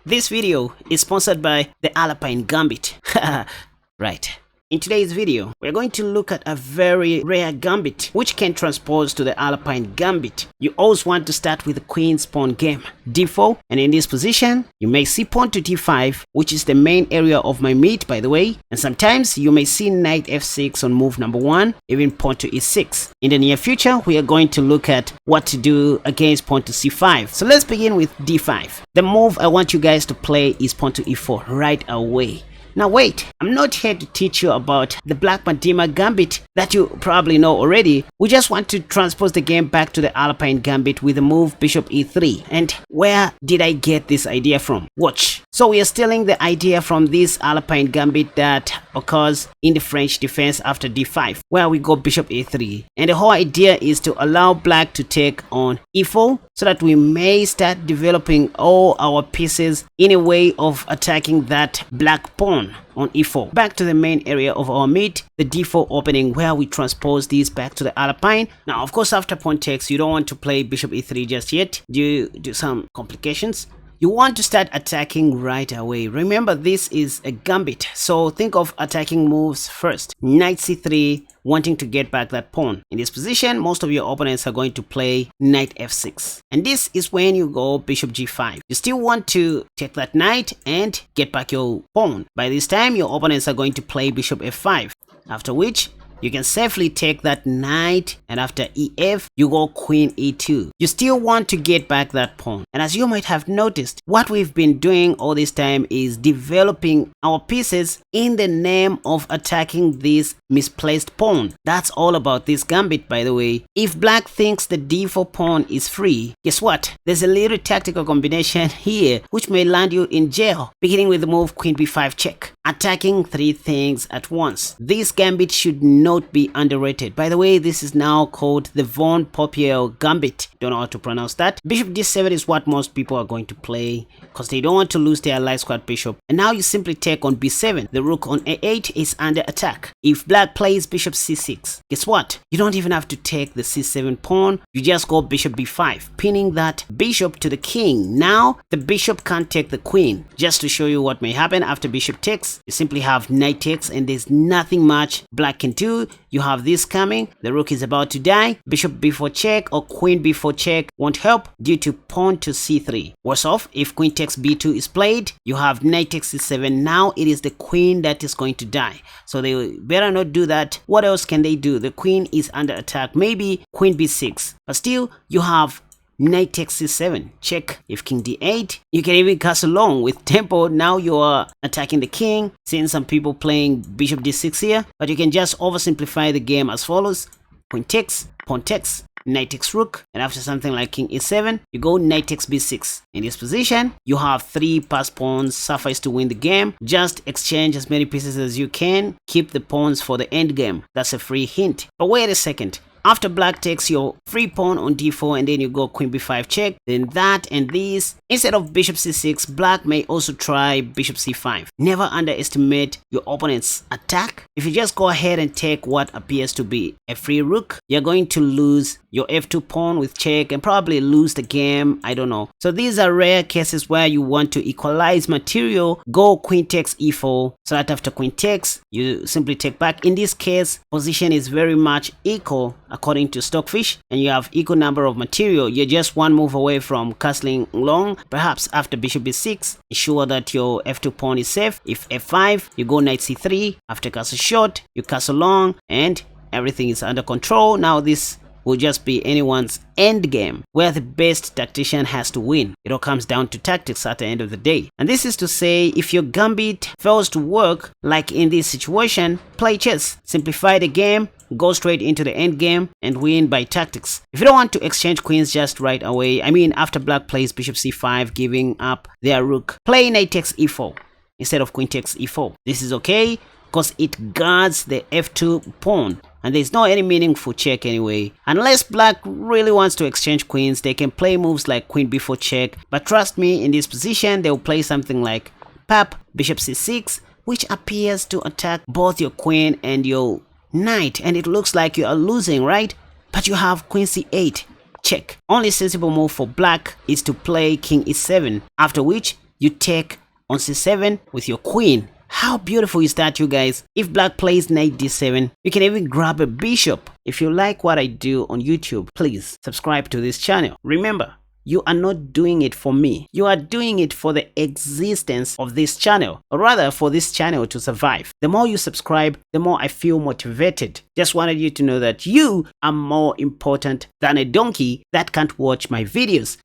This video is sponsored by the Alapin Gambit. Right. In today's video, we're going to look at a very rare gambit which can transpose to the Alapin Gambit. You always want to start with the queen's pawn game, d4, and in this position, you may see pawn to d5, which is the main area of my mate, by the way, and sometimes you may see knight f6 on move number 1, even pawn to e6. In the near future, we are going to look at what to do against pawn to c5. So let's begin with d5. The move I want you guys to play is pawn to e4 right away. Now wait, I'm not here to teach you about the Blackmar-Diemer gambit that you probably know already. We just want to transpose the game back to the Alapin gambit with the move bishop e3. And where did I get this idea from? Watch. So we are stealing the idea from this Alapin gambit that occurs in the French defense after d5, where we go bishop a3. And the whole idea is to allow black to take on e4 so that we may start developing all our pieces in a way of attacking that black pawn on e4. Back to the main area of our mate, the d4 opening, where we transpose these back to the Alapin. Now of course, after pawn takes, you don't want to play bishop e3 just yet due to some complications. You want to start attacking right away. Remember, this is a gambit, so think of attacking moves first. Knight c3, wanting to get back that pawn. In this position, most of your opponents are going to play knight f6. And this is when you go bishop g5. You still want to take that knight and get back your pawn. By this time, your opponents are going to play bishop f5. After which, you can safely take that knight, and after ef, you go queen e2. You still want to get back that pawn. And as you might have noticed, what we've been doing all this time is developing our pieces in the name of attacking this misplaced pawn. That's all about this gambit, by the way. If black thinks the d4 pawn is free, guess what? There's a little tactical combination here which may land you in jail, beginning with the move queen b5 check, attacking three things at once. This gambit should not be underrated. By the way, this is now called the Von Popiel Gambit. Don't know how to pronounce that. Bishop d7 is what most people are going to play because they don't want to lose their light squad bishop. And now you simply take on b7. The rook on a8 is under attack. If black plays bishop c6, guess what? You don't even have to take the c7 pawn. You just go bishop b5, pinning that bishop to the king. Now the bishop can't take the queen. Just to show you what may happen after bishop takes, you simply have knight takes, and there's nothing much black can do. You have this coming, the rook is about to die, bishop b4 check or queen b4 check won't help due to pawn to c3. Worse off, if queen takes b2 is played, you have knight takes c7. Now it is the queen that is going to die, so they better not do that. What else can they do? The queen is under attack, maybe queen b6, but still you have knight takes c7 check. If king d8, you can even castle long with tempo. Now you are attacking the king. Seeing some people playing bishop d6 here, but you can just oversimplify the game as follows: queen takes, pawn takes, knight takes rook, and after something like king e7, you go knight takes b6. In this position, you have three passed pawns, suffice to win the game. Just exchange as many pieces as you can, keep the pawns for the end game. That's a free hint. But wait a second. After black takes your free pawn on d4 and then you go queen b5 check, then that and this, instead of bishop c6, black may also try bishop c5. Never underestimate your opponent's attack. If you just go ahead and take what appears to be a free rook, you're going to lose your f2 pawn with check and probably lose the game. I don't know. So these are rare cases where you want to equalize material. Go queen takes e4, so that after queen takes, you simply take back. In this case, position is very much equal according to Stockfish, and you have equal number of material. You're just one move away from castling long. Perhaps after bishop b6, ensure that your f2 pawn is safe. If f5, you go knight c3. After castle short, you castle long, and everything is under control. Now this will just be anyone's end game, where the best tactician has to win. It all comes down to tactics at the end of the day. And this is to say, if your gambit fails to work, like in this situation, play chess. Simplify the game, go straight into the end game, and win by tactics. If you don't want to exchange queens just right away, I mean after black plays bishop c5, giving up their rook, play knight takes e4 instead of queen takes e4. This is okay because it guards the f2 pawn, and there's no any meaningful check anyway. Unless black really wants to exchange queens, they can play moves like queen b4 check, but trust me, in this position they'll play something like pap bishop c6, which appears to attack both your queen and your knight, and it looks like you are losing, right? But you have queen c8 check. Only sensible move for black is to play king e7, after which you take on c7 with your queen. How beautiful is that, you guys? If black plays knight d7, you can even grab a bishop. If you like what I do on YouTube, please subscribe to this channel. Remember, you are not doing it for me. You are doing it for the existence of this channel, or rather for this channel to survive. The more you subscribe, the more I feel motivated. Just wanted you to know that you are more important than a donkey that can't watch my videos.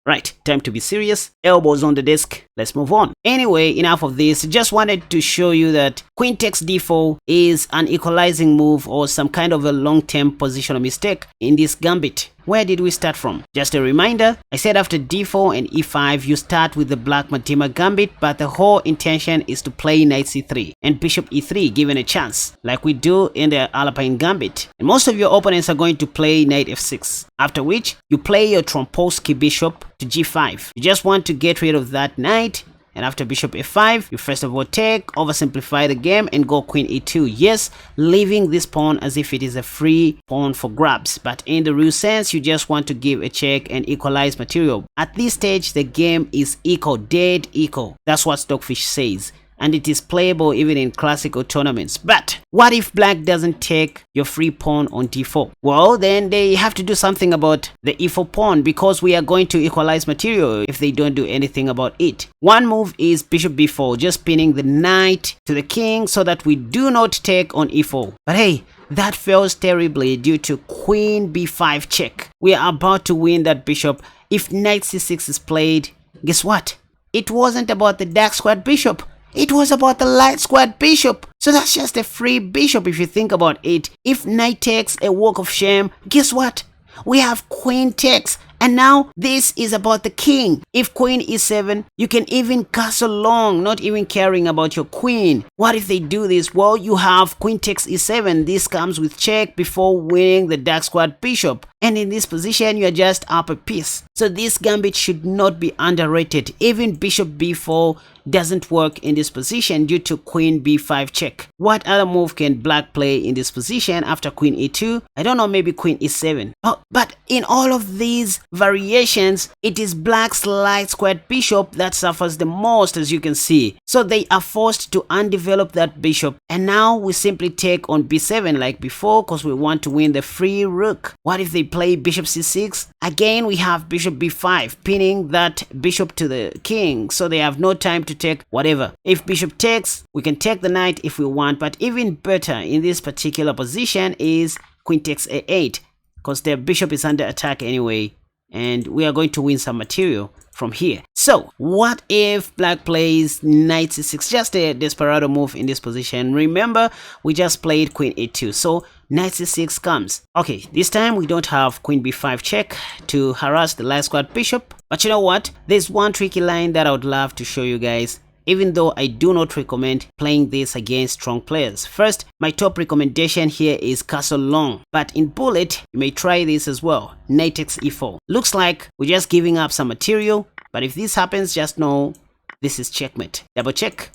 Right, time to be serious. Elbows on the desk. Let's move on. Anyway, enough of this. Just wanted to show you that queen takes d4 is an equalizing move or some kind of a long-term positional mistake in this gambit. Where did we start from? Just a reminder, I said after d4 and e5 you start with the Blackmar-Diemer gambit, but the whole intention is to play knight c3 and bishop e3 given a chance, like we do in the Alapin gambit. And most of your opponents are going to play knight f6, after which you play your Trompowsky bishop to g5. You just want to get rid of that knight. And after bishop f5, you first of all take, oversimplify the game and go queen e2. Yes, leaving this pawn as if it is a free pawn for grabs. But in the real sense, you just want to give a check and equalize material. At this stage, the game is equal, dead equal. That's what Stockfish says. And it is playable even in classical tournaments. But what if black doesn't take your free pawn on d4? Well, then they have to do something about the e4 pawn, because we are going to equalize material if they don't do anything about it. One move is bishop b4, just pinning the knight to the king so that we do not take on e4. But hey, that fails terribly due to queen b5 check. We are about to win that bishop. If knight c6 is played, guess what? It wasn't about the dark squared bishop. It was about the light squared bishop. So that's just a free bishop if you think about it. If knight takes a walk of shame, guess what? We have queen takes. And now this is about the king. If queen e7, you can even castle long, not even caring about your queen. What if they do this? Well, you have queen takes e7. This comes with check before winning the dark squared bishop. And in this position, you are just up a piece. So this gambit should not be underrated. Even bishop b4 doesn't work in this position due to queen b5 check. What other move can black play in this position after queen e2? I don't know, maybe queen e7. Oh, but in all of these variations, it is black's light squared bishop that suffers the most, as you can see. So they are forced to undevelop that bishop. And now we simply take on b7 like before because we want to win the free rook. What if they play bishop c6? Again, we have bishop b5, pinning that bishop to the king, so they have no time to take whatever. If bishop takes, we can take the knight if we want, but even better in this particular position is queen takes a8, because their bishop is under attack anyway, and we are going to win some material from here. So what if black plays knight c6? Just a desperado move in this position. Remember, we just played queen a2, so knight c6 comes. Okay, this time we don't have queen b5 check to harass the light squared bishop. But you know what? There's one tricky line that I would love to show you guys, even though I do not recommend playing this against strong players. First, my top recommendation here is castle long, but in bullet, you may try this as well. Knight takes e4. Looks like we're just giving up some material, but if this happens, just know this is checkmate. Double check.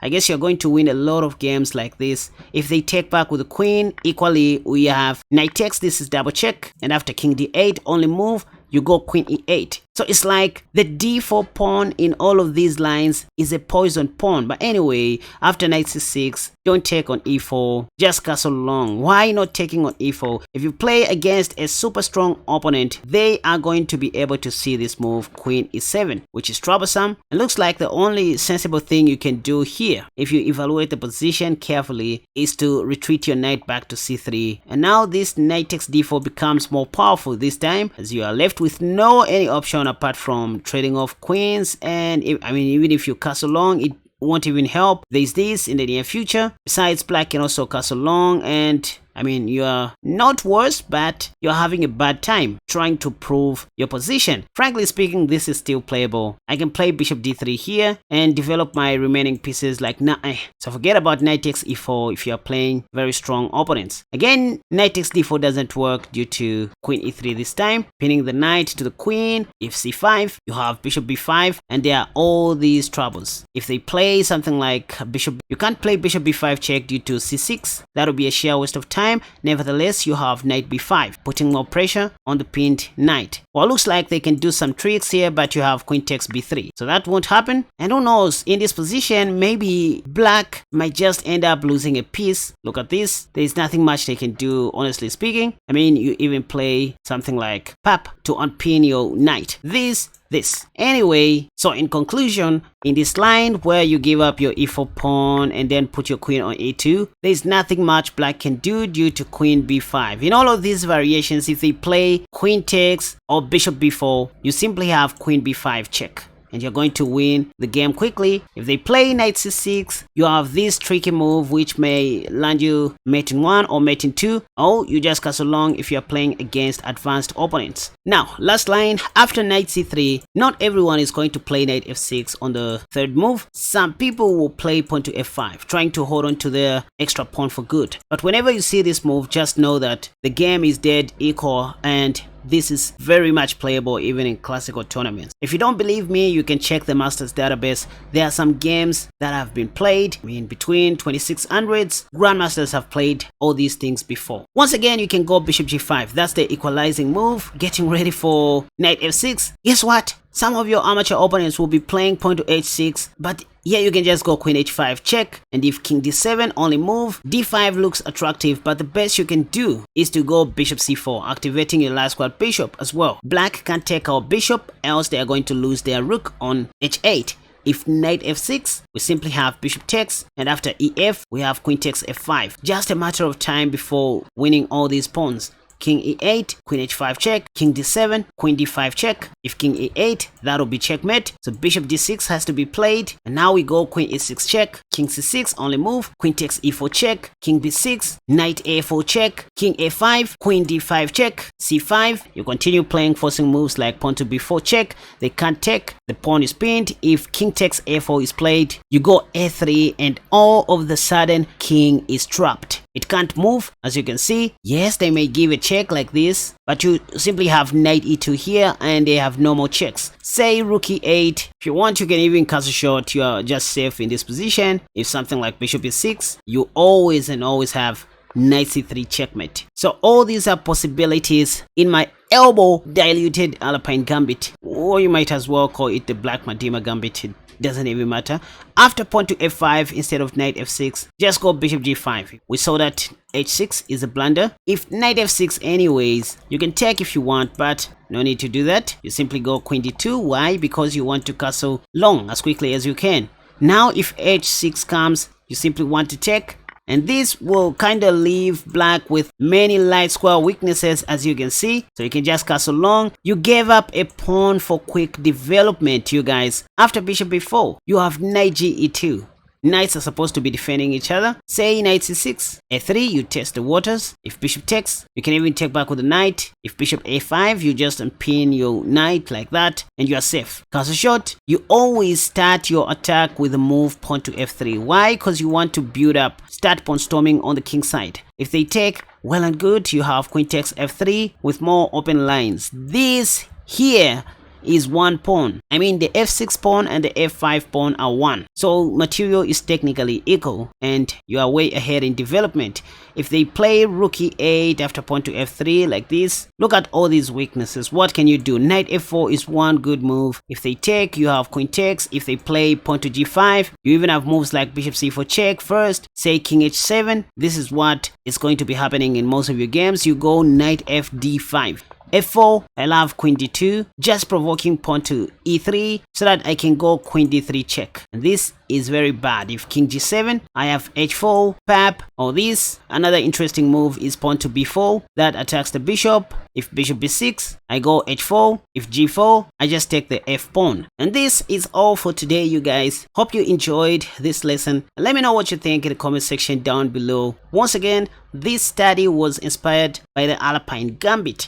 I guess you're going to win a lot of games like this. If they take back with the queen, equally we have knight takes, this is double check, and after king d8, only move, you go queen e8. So it's like the d4 pawn in all of these lines is a poison pawn. But anyway, after knight c6, don't take on e4, just castle long. Why not taking on e4? If you play against a super strong opponent, they are going to be able to see this move, queen e7, which is troublesome. It looks like the only sensible thing you can do here, if you evaluate the position carefully, is to retreat your knight back to c3. And now this knight takes d4 becomes more powerful this time, as you are left with no any option apart from trading off queens. And even if you castle long, it won't even help. There's this in the near future. Besides, black can also castle long, and you are not worse, but you're having a bad time trying to prove your position. Frankly speaking, this is still playable. I can play bishop d3 here and develop my remaining pieces like So forget about knight takes e4 if you're playing very strong opponents. Again, knight takes d4 doesn't work due to queen e3 this time, pinning the knight to the queen. If c5, you have bishop b5, and there are all these troubles. If they play something like bishop, you can't play bishop b5 check due to c6. That would be a sheer waste of time. time. Nevertheless, you have knight b5, putting more pressure on the pinned knight. Well, looks like they can do some tricks here, but you have queen takes b3, so that won't happen. And who knows, in this position, maybe black might just end up losing a piece. Look at this. There's nothing much they can do, honestly speaking. I mean, you even play something like pap to unpin your knight. This. Anyway, so in conclusion, in this line where you give up your e4 pawn and then put your queen on a2, there's nothing much black can do due to queen b5. In all of these variations, if they play queen takes or bishop b4, you simply have queen b5 check, and you're going to win the game quickly. If they play knight c6, you have this tricky move which may land you mate in 1 or mate in 2, or you just castle long if you're playing against advanced opponents. Now, last line, after knight c3, not everyone is going to play knight f6 on the third move. Some people will play pawn to f5, trying to hold on to their extra pawn for good. But whenever you see this move, just know that the game is dead equal, and this is very much playable even in classical tournaments. If you don't believe me, you can check the Masters database. There are some games that have been played. I mean, between 2600s, Grandmasters have played all these things before. Once again, you can go bishop g5. That's the equalizing move. Getting ready for knight f6. Guess what? Some of your amateur opponents will be playing pawn to h6, but here you can just go queen h5 check, and if king d7 only move, d5 looks attractive, but the best you can do is to go bishop c4, activating your last squad bishop as well. Black can't take our bishop, else they are going to lose their rook on h8. If knight f6, we simply have bishop takes, and after ef, we have queen takes f5. Just a matter of time before winning all these pawns. King e8, queen h5 check, king d7, queen d5 check. If king e8, that'll be checkmate, so bishop d6 has to be played. And now we go queen e6 check, king c6 only move, queen takes e4 check, king b6, knight a4 check, king a5, queen d5 check, c5. You continue playing forcing moves like pawn to b4 check. They can't take, the pawn is pinned. If king takes a4 is played, you go a3, and all of the sudden king is trapped. It can't move, as you can see. Yes, they may give a check like this, but you simply have knight e2 here, and they have no more checks. Say rook e8. If you want, you can even castle short. You are just safe in this position. If something like bishop e6, you always have knight c3 checkmate. So all these are possibilities in my elbow diluted Alapin Gambit, or you might as well call it the Blackmar-Diemer Gambit. It doesn't even matter. After pawn to f5 instead of knight f6, just go bishop g5. We saw that h6 is a blunder. If knight f6 anyways, you can take if you want, but no need to do that. You simply go queen d2. Why? Because you want to castle long as quickly as you can. Now if h6 comes, you simply want to take, and this will kind of leave black with many light square weaknesses, as you can see. So you can just castle long. You gave up a pawn for quick development, you guys. After bishop b4, you have knight ge2. Knights are supposed to be defending each other. Say knight c6, a3, you test the waters. If bishop takes, you can even take back with the knight. If bishop a5, you just unpin your knight like that, and you are safe. Castle short, you always start your attack with a move pawn to f3. Why? Because you want to build up, start pawn storming on the king side. If they take, well and good, you have queen takes f3 with more open lines. This here is one pawn. I mean, the f6 pawn and the f5 pawn are one, so material is technically equal, and you are way ahead in development. If they play rook e8 after pawn to f3 like this, look at all these weaknesses. What can you do? Knight f4 is one good move. If they take, you have queen takes. If they play pawn to g5, you even have moves like bishop c4 check first. Say king h7. This is what is going to be happening in most of your games. You go knight f d5. f4, I love queen d2, just provoking pawn to e3 so that I can go queen d3 check. And this is very bad. If king g7, I have h4, pap, or this. Another interesting move is pawn to b4 that attacks the bishop. If bishop b6, I go h4. If g4, I just take the f pawn. And this is all for today, you guys. Hope you enjoyed this lesson. Let me know what you think in the comment section down below. Once again, this study was inspired by the Alapin Gambit.